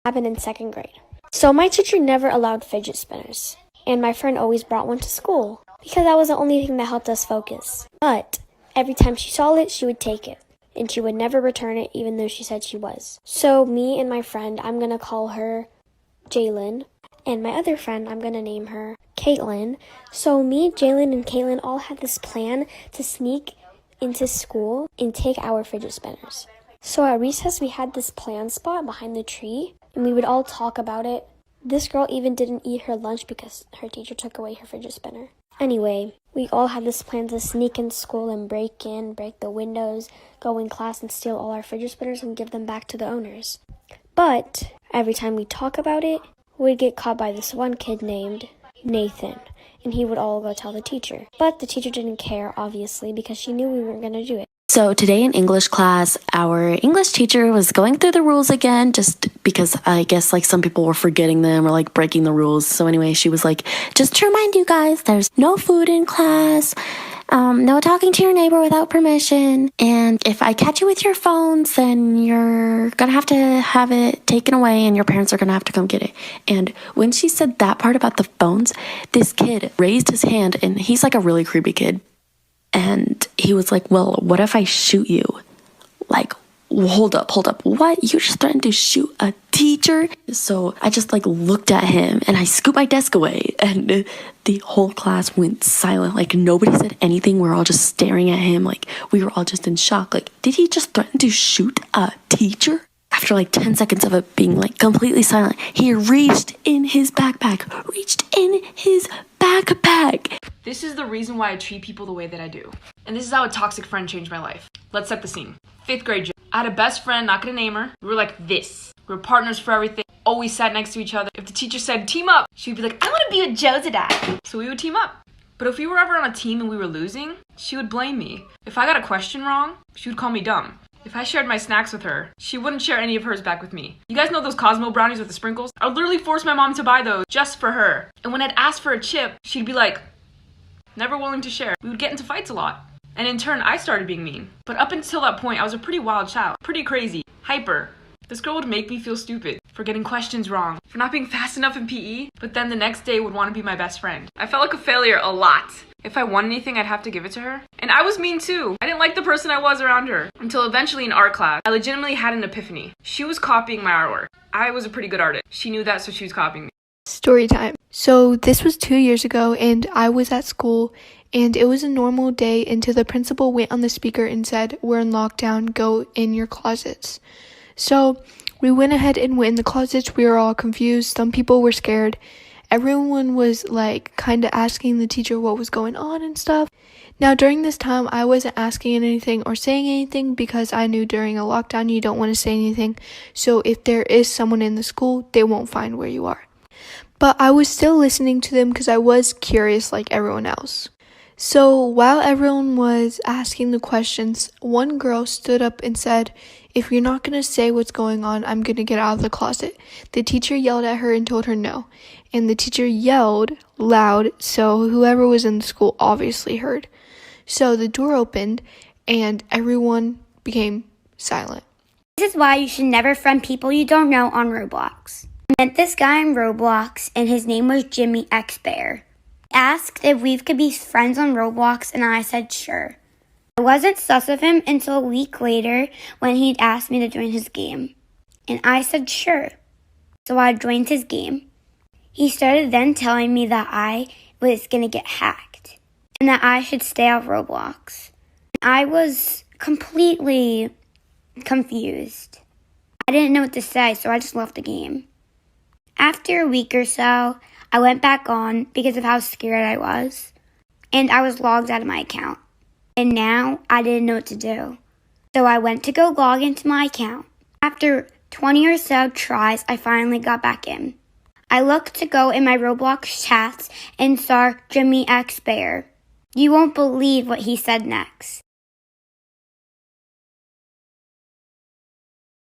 happened in second grade. So my teacher never allowed fidget spinners, and my friend always brought one to school because that was the only thing that helped us focus. But every time she saw it, she would take it, and she would never return it even though she said she was. So me and my friend, I'm going to call her Jalen, and my other friend, I'm going to name her Caitlin. So me, Jalen, and Caitlin all had this plan to sneak into school and take our fidget spinners. So at recess, we had this plan spot behind the tree, and we would all talk about it. This girl even didn't eat her lunch because her teacher took away her fidget spinner. Anyway, we all had this plan to sneak in school and break the windows, go in class and steal all our fidget spinners and give them back to the owners. But every time we talk about it, we'd get caught by this one kid named Nathan, and he would all go tell the teacher. But the teacher didn't care, obviously, because she knew we weren't going to do it. So today in English class, our English teacher was going through the rules again, just because I guess like some people were forgetting them or like breaking the rules. So anyway, she was like, just to remind you guys, there's no food in class, no talking to your neighbor without permission. And if I catch you with your phones, then you're gonna have to have it taken away and your parents are gonna have to come get it. And when she said that part about the phones, this kid raised his hand, and he's like a really creepy kid. And he was like, well, what if I shoot you? Like, hold up. What? You just threatened to shoot a teacher? So I just like looked at him and I scooped my desk away, and the whole class went silent. Like nobody said anything. We were all just staring at him. Like we were all just in shock. Like, did he just threaten to shoot a teacher? After like 10 seconds of it being like completely silent, he reached in his backpack. This is the reason why I treat people the way that I do. And this is how a toxic friend changed my life. Let's set the scene. 5th grade. I had a best friend, not gonna name her. We were like this. We were partners for everything. Always sat next to each other. If the teacher said team up, she would be like, I wanna be with Joe today. So we would team up. But if we were ever on a team and we were losing, she would blame me. If I got a question wrong, she would call me dumb. If I shared my snacks with her, she wouldn't share any of hers back with me. You guys know those Cosmo brownies with the sprinkles? I would literally force my mom to buy those just for her. And when I'd ask for a chip, she'd be like, never willing to share. We would get into fights a lot. And in turn, I started being mean. But up until that point, I was a pretty wild child. Pretty crazy. Hyper. This girl would make me feel stupid for getting questions wrong, for not being fast enough in PE, but then the next day would want to be my best friend. I felt like a failure a lot. If I won anything, I'd have to give it to her. And I was mean too. I didn't like the person I was around her. Until eventually in art class, I legitimately had an epiphany. She was copying my artwork. I was a pretty good artist. She knew that, so she was copying me. Story time. So this was 2 years ago, and I was at school, and it was a normal day until the principal went on the speaker and said, we're in lockdown, go in your closets. So we went ahead and went in the closets. We were all confused. Some people were scared. Everyone was like kind of asking the teacher what was going on and stuff. Now during this time, I wasn't asking anything or saying anything because I knew during a lockdown you don't want to say anything. So if there is someone in the school, they won't find where you are. But I was still listening to them because I was curious like everyone else. So while everyone was asking the questions, one girl stood up and said, if you're not going to say what's going on, I'm going to get out of the closet. The teacher yelled at her and told her no. And the teacher yelled loud, so whoever was in the school obviously heard. So the door opened and everyone became silent. This is why you should never friend people you don't know on Roblox. I met this guy on Roblox and his name was Jimmy X Bear. He asked if we could be friends on Roblox and I said sure. I wasn't sus of him until a week later when he'd asked me to join his game. And I said sure. So I joined his game. He started then telling me that I was going to get hacked and that I should stay off Roblox. I was completely confused. I didn't know what to say, so I just left the game. After a week or so, I went back on because of how scared I was, and I was logged out of my account. And now I didn't know what to do. So I went to go log into my account. After 20 or so tries, I finally got back in. I looked to go in my Roblox chats and saw Jimmy X Bear. You won't believe what he said next.